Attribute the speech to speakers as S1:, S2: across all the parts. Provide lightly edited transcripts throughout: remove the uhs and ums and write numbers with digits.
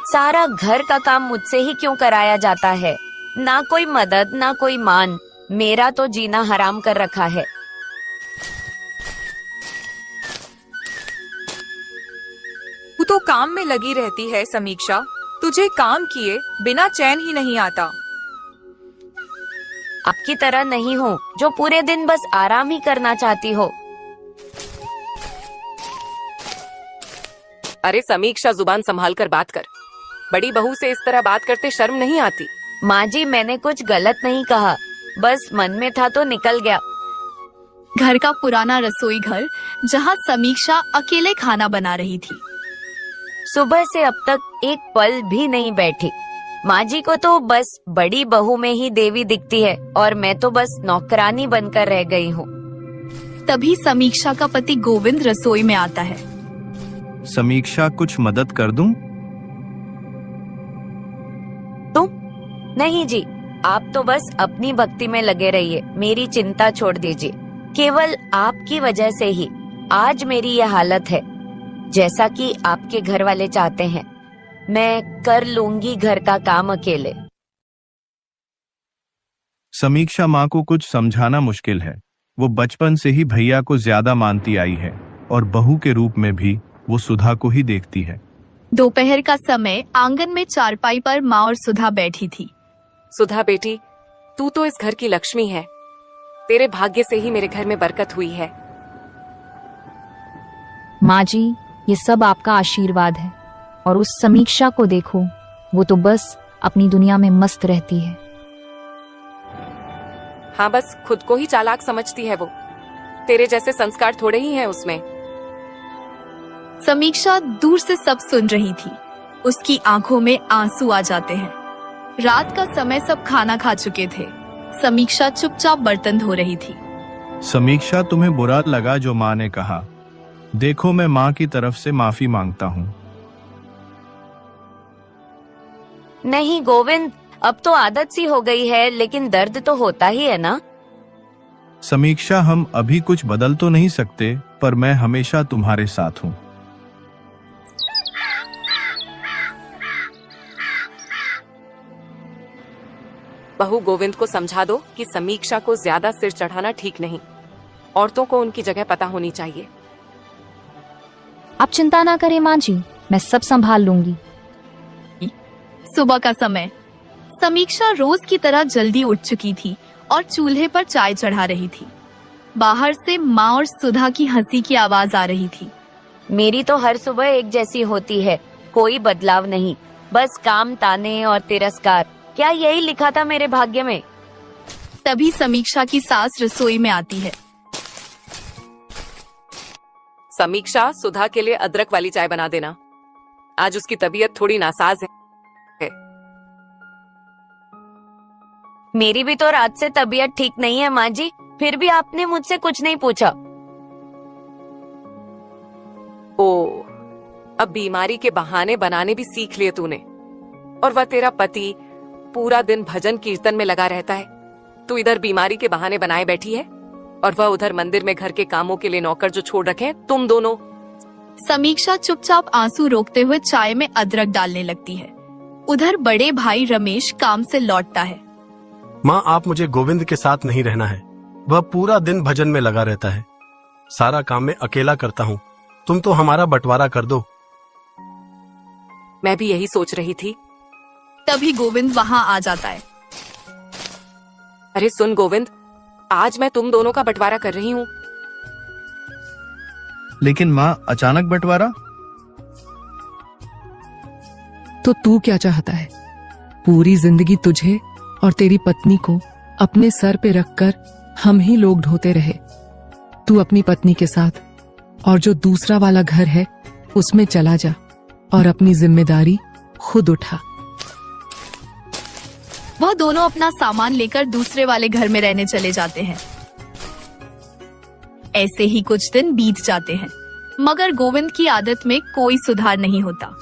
S1: सारा घर का काम मुझसे ही क्यों कराया जाता है? ना कोई मदद ना कोई मान, मेरा तो जीना हराम कर रखा है।
S2: तू तो काम में लगी रहती है समीक्षा, तुझे काम किए बिना चैन ही नहीं आता।
S1: आपकी तरह नहीं हूँ जो पूरे दिन बस आराम ही करना चाहती हो।
S3: अरे समीक्षा, जुबान संभाल कर बात कर। बड़ी बहू से इस तरह बात करते शर्म नहीं आती?
S1: माँ जी, मैंने कुछ गलत नहीं कहा, बस मन में था तो निकल गया।
S4: घर का पुराना रसोई घर जहाँ समीक्षा अकेले खाना बना रही थी।
S1: सुबह से अब तक एक पल भी नहीं बैठी। माँ जी को तो बस बड़ी बहू में ही देवी दिखती है और मैं तो बस नौकरानी बनकर रह गई हूँ।
S4: तभी समीक्षा का पति गोविंद रसोई में आता है।
S5: समीक्षा, कुछ मदद कर दूं?
S1: तुम? नहीं जी, आप तो बस अपनी भक्ति में लगे रहिए, मेरी चिंता छोड़ दीजिए। केवल आपकी वजह से ही आज मेरी यह हालत है। जैसा कि आपके घर वाले चाहते हैं, मैं कर लूंगी घर का काम अकेले।
S5: समीक्षा माँ को कुछ समझाना मुश्किल है। वो बचपन से ही भैया को ज्यादा मानती आई है और बहू के रूप में भी वो सुधा को ही देखती है।
S4: दोपहर का समय आंगन में चारपाई पर माँ और सुधा बैठी थी।
S3: सुधा बेटी, तू तो इस घर की लक्ष्मी है। तेरे भाग्य से ही मेरे घर में बरकत हुई है।
S6: माँ जी, ये सब आपका आशीर्वाद है। और उस समीक्षा को देखो, वो तो बस अपनी दुनिया में मस्त रहती है।
S3: हाँ, बस खुद को ही चालाक समझती है वो। तेरे जैसे संस्कार थोड़े ही हैं उसमें।
S4: समीक्षा दूर से सब सुन रही थी। उसकी आंखों में आंसू आ जाते हैं। रात का समय सब खाना खा चुके थे। समीक्षा चुपचाप बर्तन धो रही थी।
S5: समीक्षा, तुम्हें बुरा लगा जो माँ ने कहा? देखो, मैं माँ की तरफ से माफी मांगता हूँ।
S1: नहीं गोविंद, अब तो आदत सी हो गई है, लेकिन दर्द तो होता ही है ना।
S5: समीक्षा, हम अभी कुछ बदल तो नहीं सकते, पर मैं हमेशा तुम्हारे साथ हूँ।
S3: बहू, गोविंद को समझा दो कि समीक्षा को ज्यादा सिर चढ़ाना ठीक नहीं। औरतों को उनकी जगह पता होनी चाहिए।
S6: आप चिंता ना करें माँ जी, मैं सब संभाल लूंगी।
S4: सुबह का समय। समीक्षा रोज की तरह जल्दी उठ चुकी थी और चूल्हे पर चाय चढ़ा रही थी। बाहर से माँ और सुधा की हंसी की आवाज आ रही थी।
S1: मेरी तो हर सुबह एक जैसी होती है, कोई बदलाव नहीं, बस काम, ताने और तिरस्कार। क्या यही लिखा था मेरे भाग्य में?
S4: तभी समीक्षा की सास रसोई में आती है।
S3: समीक्षा, सुधा के लिए अदरक वाली चाय बना देना। आज उसकी तबीयत थोड़ी नासाज है।
S1: मेरी भी तो रात से तबीयत ठीक नहीं है माँ जी, फिर भी आपने मुझसे कुछ नहीं पूछा।
S3: ओ, अब बीमारी के बहाने बनाने भी सीख लिए तूने। और वह तेरा पति पूरा दिन भजन कीर्तन में लगा रहता है। तू इधर बीमारी के बहाने बनाए बैठी है और वह उधर मंदिर में घर के कामों के लिए नौकर जो छोड़ रखे हैं तुम दोनों।
S4: समीक्षा चुपचाप आंसू रोकते हुए चाय में अदरक डालने लगती है। उधर बड़े भाई रमेश काम से लौटता है।
S7: माँ, आप मुझे गोविंद के साथ नहीं रहना है। वह पूरा दिन भजन में लगा रहता है। सारा काम मैं अकेला करता हूँ। तुम तो हमारा बंटवारा कर दो।
S3: मैं भी यही सोच रही थी।
S4: तभी गोविंद वहाँ आ जाता है।
S3: अरे सुन गोविंद, आज मैं तुम दोनों का बंटवारा कर रही हूँ।
S5: लेकिन माँ, अचानक बंटवारा?
S8: तो तू क्या चाहता है? पूरी जिंदगी तुझे और तेरी पत्नी को अपने सर पे रखकर हम ही लोग ढोते रहे। तू अपनी पत्नी के साथ और जो दूसरा वाला घर है उसमें चला जा और अपनी जिम्मेदारी खुद उठा।
S4: वह दोनों अपना सामान लेकर दूसरे वाले घर में रहने चले जाते हैं। ऐसे ही कुछ दिन बीत जाते हैं, मगर गोविंद की आदत में कोई सुधार नहीं होता।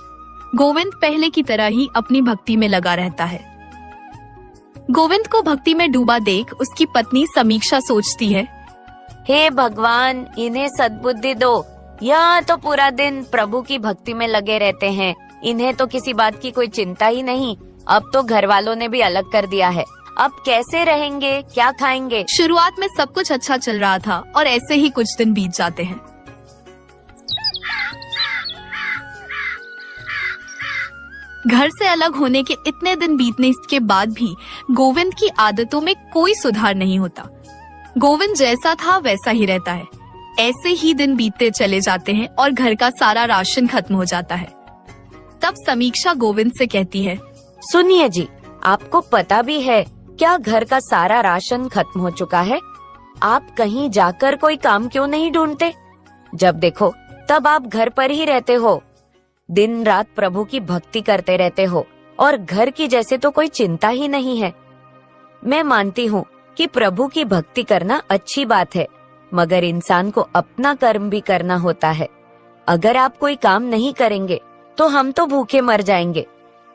S4: गोविंद पहले की तरह ही अपनी भक्ति में लगा रहता है। गोविंद को भक्ति में डूबा देख उसकी पत्नी समीक्षा सोचती है,
S1: हे भगवान, इन्हें सद्बुद्धि दो। यहाँ तो पूरा दिन प्रभु की भक्ति में लगे रहते हैं, इन्हें तो किसी बात की कोई चिंता ही नहीं। अब तो घर वालों ने भी अलग कर दिया है। अब कैसे रहेंगे, क्या खाएंगे?
S4: शुरुआत में सब कुछ अच्छा चल रहा था और ऐसे ही कुछ दिन बीत जाते हैं। घर से अलग होने के इतने दिन बीतने के बाद भी गोविंद की आदतों में कोई सुधार नहीं होता। गोविंद जैसा था वैसा ही रहता है। ऐसे ही दिन बीतते चले जाते हैं और घर का सारा राशन खत्म हो जाता है। तब समीक्षा गोविंद से कहती है,
S1: सुनिए जी, आपको पता भी है क्या घर का सारा राशन खत्म हो चुका है? आप कहीं जाकर कोई काम क्यों नहीं ढूंढते? जब देखो तब आप घर पर ही रहते हो, दिन रात प्रभु की भक्ति करते रहते हो और घर की जैसे तो कोई चिंता ही नहीं है। मैं मानती हूँ कि प्रभु की भक्ति करना अच्छी बात है, मगर इंसान को अपना कर्म भी करना होता है। अगर आप कोई काम नहीं करेंगे तो हम तो भूखे मर जाएंगे।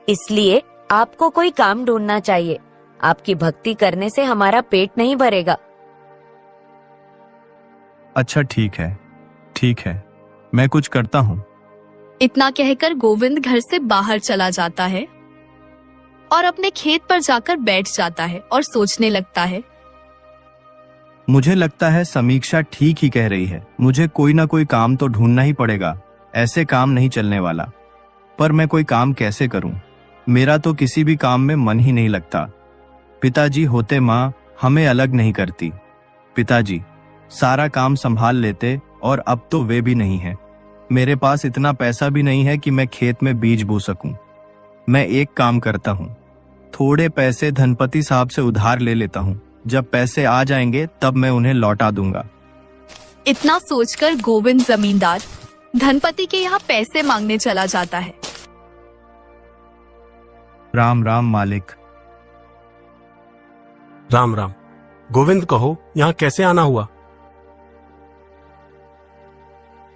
S1: इसलिए आपको कोई काम ढूंढना चाहिए। आपकी भक्ति करने से हमारा पेट नहीं भरेगा।
S5: अच्छा ठीक है, मैं कुछ करता हूँ।
S4: इतना कहकर गोविंद घर से बाहर चला जाता है और अपने खेत पर जाकर बैठ जाता है और सोचने लगता है।
S5: मुझे लगता है समीक्षा ठीक ही कह रही है। मुझे कोई ना कोई काम तो ढूंढना ही पड़ेगा। ऐसे काम नहीं चलने वाला। पर मैं कोई काम कैसे करूं? मेरा तो किसी भी काम में मन ही नहीं लगता। पिताजी होते माँ हमें अलग नहीं करती। पिताजी सारा काम संभाल लेते और अब तो वे भी नहीं है। मेरे पास इतना पैसा भी नहीं है कि मैं खेत में बीज बो सकूं। मैं एक काम करता हूं, थोड़े पैसे धनपति साहब से उधार ले लेता हूं। जब पैसे आ जाएंगे तब मैं उन्हें लौटा दूंगा।
S4: इतना सोचकर गोविंद जमींदार धनपति के यहाँ पैसे मांगने चला जाता है।
S5: राम राम मालिक।
S7: राम राम। गोविंद कहो, यहाँ कैसे आना हुआ?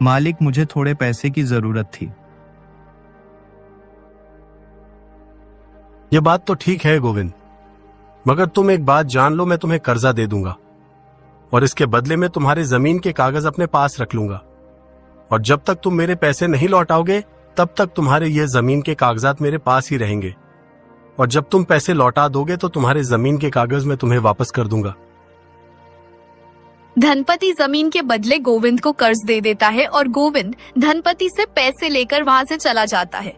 S5: मालिक, मुझे थोड़े पैसे की जरूरत थी।
S7: ये बात तो ठीक है गोविंद, मगर तुम एक बात जान लो, मैं तुम्हें कर्जा दे दूंगा और इसके बदले में तुम्हारे जमीन के कागज अपने पास रख लूंगा। और जब तक तुम मेरे पैसे नहीं लौटाओगे तब तक तुम्हारे ये जमीन के कागजात मेरे पास ही रहेंगे। और जब तुम पैसे लौटा दोगे तो तुम्हारे जमीन के कागज मैं तुम्हें वापस कर दूंगा।
S4: धनपति जमीन के बदले गोविंद को कर्ज दे देता है और गोविंद धनपति से पैसे लेकर वहां से चला जाता है।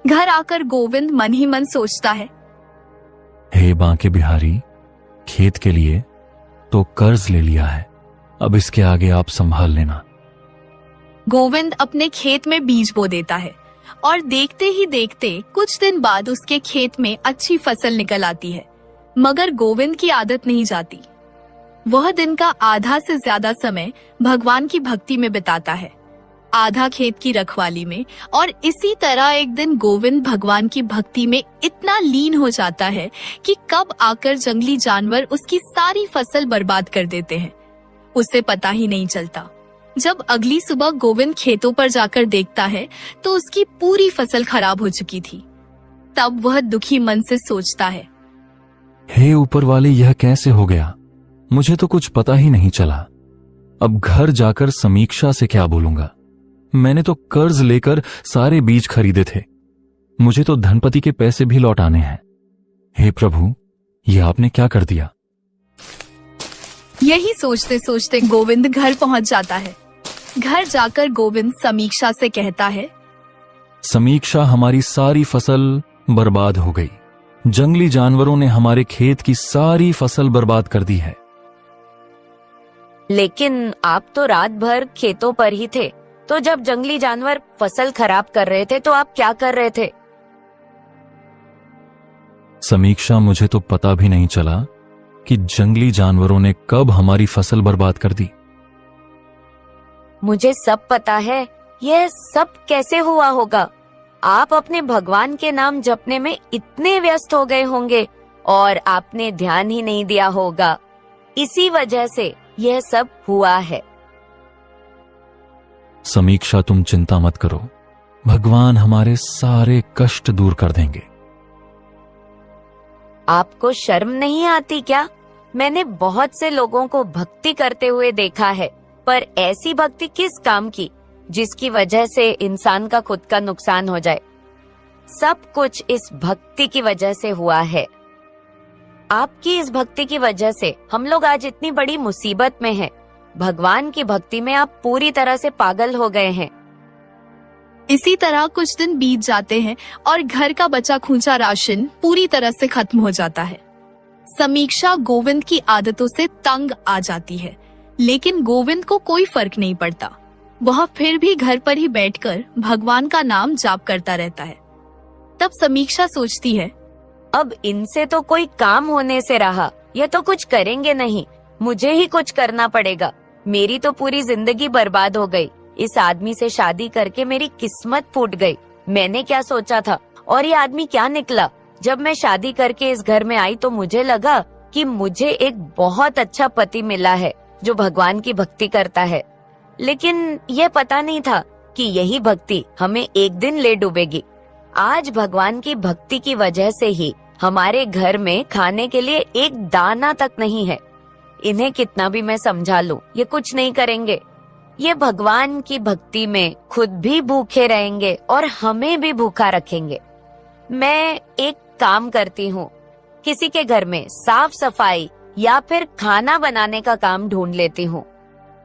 S4: घर आकर गोविंद मन ही मन सोचता है,
S9: हे बांके बिहारी, खेत के लिए तो कर्ज ले लिया है, अब इसके आगे आप संभाल लेना।
S4: गोविंद अपने खेत में बीज बो देता है और देखते ही देखते कुछ दिन बाद उसके खेत में अच्छी फसल निकल आती है। मगर गोविंद की आदत नहीं जाती। वह दिन का आधा से ज्यादा समय भगवान की भक्ति में बिताता है, आधा खेत की रखवाली में। और इसी तरह एक दिन गोविंद भगवान की भक्ति में इतना लीन हो जाता है कि कब आकर जंगली जानवर उसकी सारी फसल बर्बाद कर देते हैं, उसे पता ही नहीं चलता। जब अगली सुबह गोविंद खेतों पर जाकर देखता है तो उसकी पूरी फसल खराब हो चुकी थी। तब वह दुखी मन से सोचता है,
S9: हे ऊपर वाले, यह कैसे हो गया? मुझे तो कुछ पता ही नहीं चला। अब घर जाकर समीक्षा से क्या बोलूंगा? मैंने तो कर्ज लेकर सारे बीज खरीदे थे। मुझे तो धनपति के पैसे भी लौटाने हैं। हे प्रभु, यह आपने क्या कर दिया?
S4: यही सोचते सोचते गोविंद घर पहुंच जाता है। घर जाकर गोविंद समीक्षा से कहता है,
S9: समीक्षा, हमारी सारी फसल बर्बाद हो गई। जंगली जानवरों ने हमारे खेत की सारी फसल बर्बाद कर दी है।
S1: लेकिन आप तो रात भर खेतों पर ही थे, तो जब जंगली जानवर फसल खराब कर रहे थे तो आप क्या कर रहे थे?
S9: समीक्षा, मुझे तो पता भी नहीं चला कि जंगली जानवरों ने कब हमारी फसल बर्बाद कर दी।
S1: मुझे सब पता है। यह सब कैसे हुआ होगा? आप अपने भगवान के नाम जपने में इतने व्यस्त हो गए होंगे और आपने ध्यान ही नहीं दिया होगा। इसी वजह से यह सब हुआ है।
S9: समीक्षा, तुम चिंता मत करो, भगवान हमारे सारे कष्ट दूर कर देंगे।
S1: आपको शर्म नहीं आती क्या? मैंने बहुत से लोगों को भक्ति करते हुए देखा है, पर ऐसी भक्ति किस काम की जिसकी वजह से इंसान का खुद का नुकसान हो जाए। सब कुछ इस भक्ति की वजह से हुआ है। आपकी इस भक्ति की वजह से हम लोग आज इतनी बड़ी मुसीबत में हैं। भगवान की भक्ति में आप पूरी तरह से पागल हो गए हैं।
S4: इसी तरह कुछ दिन बीत जाते हैं और घर का बचा खुचा राशन पूरी तरह से खत्म हो जाता है। समीक्षा गोविंद की आदतों से तंग आ जाती है, लेकिन गोविंद को कोई फर्क नहीं पड़ता। वह फिर भी घर पर ही बैठकर भगवान का नाम जाप करता रहता है। तब समीक्षा सोचती है,
S1: अब इनसे तो कोई काम होने से रहा, ये तो कुछ करेंगे नहीं, मुझे ही कुछ करना पड़ेगा। मेरी तो पूरी जिंदगी बर्बाद हो गई। इस आदमी से शादी करके मेरी किस्मत फूट गई। मैंने क्या सोचा था और ये आदमी क्या निकला। जब मैं शादी करके इस घर में आई तो मुझे लगा कि मुझे एक बहुत अच्छा पति मिला है जो भगवान की भक्ति करता है, लेकिन ये पता नहीं था कि यही भक्ति हमें एक दिन ले डूबेगी। आज भगवान की भक्ति की वजह से ही हमारे घर में खाने के लिए एक दाना तक नहीं है। इन्हें कितना भी मैं समझा लूं, ये कुछ नहीं करेंगे। ये भगवान की भक्ति में खुद भी भूखे रहेंगे और हमें भी भूखा रखेंगे। मैं एक काम करती हूँ, किसी के घर में साफ सफाई या फिर खाना बनाने का काम ढूंढ लेती हूँ।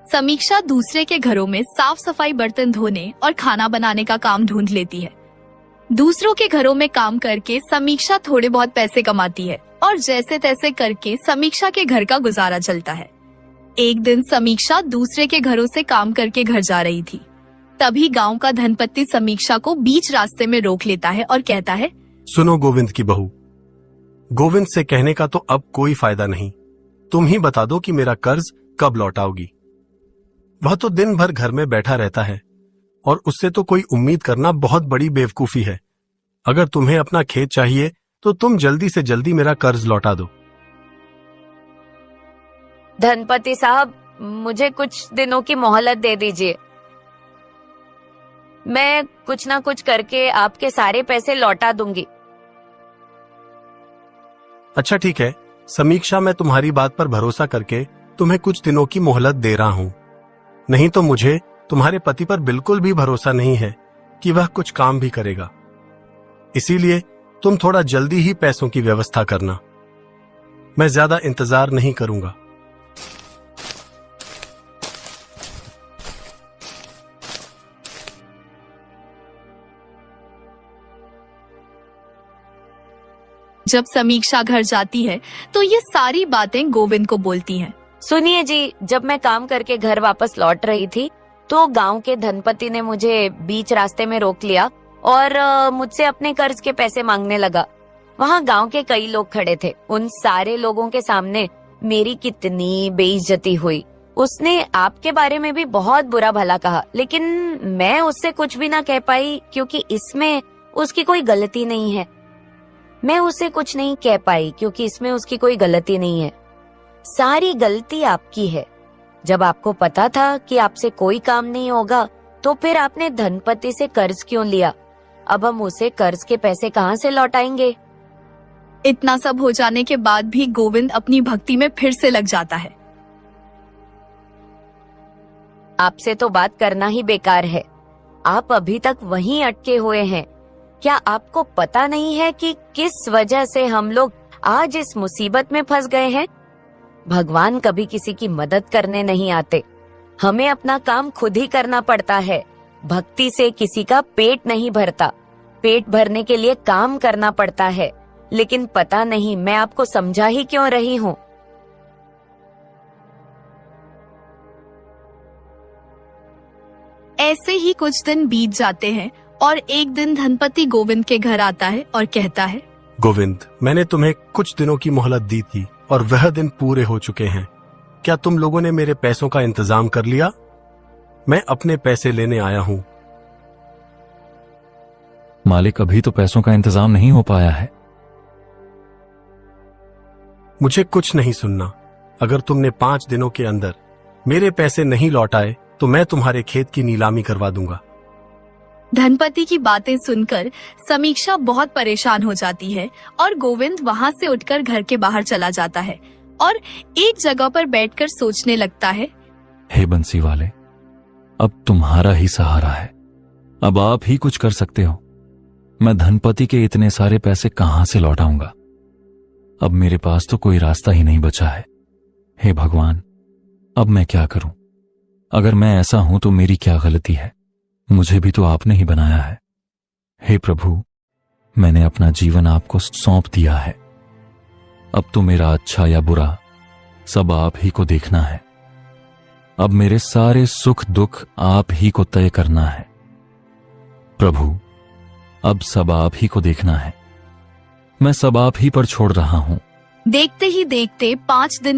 S4: समीक्षा दूसरे के घरों में साफ सफाई, बर्तन धोने और खाना बनाने का काम ढूंढ लेती है। दूसरों के घरों में काम करके समीक्षा थोड़े बहुत पैसे कमाती है और जैसे तैसे करके समीक्षा के घर का गुजारा चलता है। एक दिन समीक्षा दूसरे के घरों से काम करके घर जा रही थी। तभी गांव का धनपति समीक्षा को बीच रास्ते में रोक लेता है और कहता है,
S7: सुनो गोविंद की बहू, गोविंद से कहने का तो अब कोई फायदा नहीं। तुम ही बता दो कि मेरा कर्ज कब लौटाओगी। वह तो दिन भर घर में बैठा रहता है और उससे तो कोई उम्मीद करना बहुत बड़ी बेवकूफी है। अगर तुम्हें अपना खेत चाहिए तो तुम जल्दी से जल्दी मेरा कर्ज लौटा दो।
S1: धनपति साहब, मुझे कुछ दिनों की मोहलत दे दीजिए। मैं कुछ ना कुछ करके आपके सारे पैसे लौटा दूंगी।
S7: अच्छा ठीक है समीक्षा, मैं तुम्हारी बात पर भरोसा करके तुम्हें कुछ दिनों की मोहलत दे रहा हूं। नहीं तो मुझे तुम्हारे पति पर बिल्कुल भी भरोसा नहीं है कि वह कुछ काम भी करेगा। इसीलिए तुम थोड़ा जल्दी ही पैसों की व्यवस्था करना। मैं ज्यादा इंतजार नहीं करूंगा।
S4: जब समीक्षा घर जाती है तो ये सारी बातें गोविंद को बोलती हैं।
S1: सुनिए जी, जब मैं काम करके घर वापस लौट रही थी तो गांव के धनपति ने मुझे बीच रास्ते में रोक लिया और मुझसे अपने कर्ज के पैसे मांगने लगा। वहाँ गांव के कई लोग खड़े थे। उन सारे लोगों के सामने मेरी कितनी बेइज्जती हुई। उसने आपके बारे में भी बहुत बुरा भला कहा, लेकिन मैं उससे कुछ भी ना कह पाई क्योंकि इसमें उसकी कोई गलती नहीं है। मैं उसे कुछ नहीं कह पाई क्योंकि इसमें उसकी कोई गलती नहीं है। सारी गलती आपकी है। जब आपको पता था कि आपसे कोई काम नहीं होगा तो फिर आपने धनपति से कर्ज क्यों लिया? अब हम उसे कर्ज के पैसे कहाँ से लौटाएंगे?
S4: इतना सब हो जाने के बाद भी गोविंद अपनी भक्ति में फिर से लग जाता है।
S1: आपसे तो बात करना ही बेकार है। आप अभी तक वहीं अटके हुए हैं। क्या आपको पता नहीं है कि किस वजह से हम लोग आज इस मुसीबत में फंस गए हैं? भगवान कभी किसी की मदद करने नहीं आते। हमें अपना काम खुद ही करना पड़ता है। भक्ति से किसी का पेट नहीं भरता। पेट भरने के लिए काम करना पड़ता है। लेकिन पता नहीं मैं आपको समझा ही क्यों रही हूँ।
S4: ऐसे ही कुछ दिन बीत जाते हैं और एक दिन धनपति गोविंद के घर आता है और कहता है,
S7: गोविंद, मैंने तुम्हें कुछ दिनों की मोहलत दी थी और वह दिन पूरे हो चुके हैं। क्या तुम लोगों ने मेरे पैसों का इंतजाम कर लिया? मैं अपने पैसे लेने आया हूँ।
S9: मालिक, अभी तो पैसों का इंतजाम नहीं हो पाया है।
S7: मुझे कुछ नहीं सुनना। अगर तुमने 5 दिनों के अंदर मेरे पैसे नहीं लौटाए तो मैं तुम्हारे खेत की नीलामी करवा दूंगा।
S4: धनपति की बातें सुनकर समीक्षा बहुत परेशान हो जाती है और गोविंद वहाँ से उठकर घर के बाहर चला जाता है और एक जगह पर बैठकर सोचने लगता है,
S9: हे बंसी वाले, अब तुम्हारा ही सहारा है। अब आप ही कुछ कर सकते हो। मैं धनपति के इतने सारे पैसे कहां से लौटाऊंगा? अब मेरे पास तो कोई रास्ता ही नहीं बचा है। हे भगवान, अब मैं क्या करूं? अगर मैं ऐसा हूं तो मेरी क्या गलती है? मुझे भी तो आपने ही बनाया है। हे प्रभु, मैंने अपना जीवन आपको सौंप दिया है। अब तो मेरा अच्छा या बुरा सब आप ही को देखना है। अब मेरे सारे सुख दुख आप ही को तय करना है। प्रभु, अब सब आप ही को देखना है। मैं सब आप ही पर छोड़ रहा हूं।
S4: देखते ही देखते 5 दिन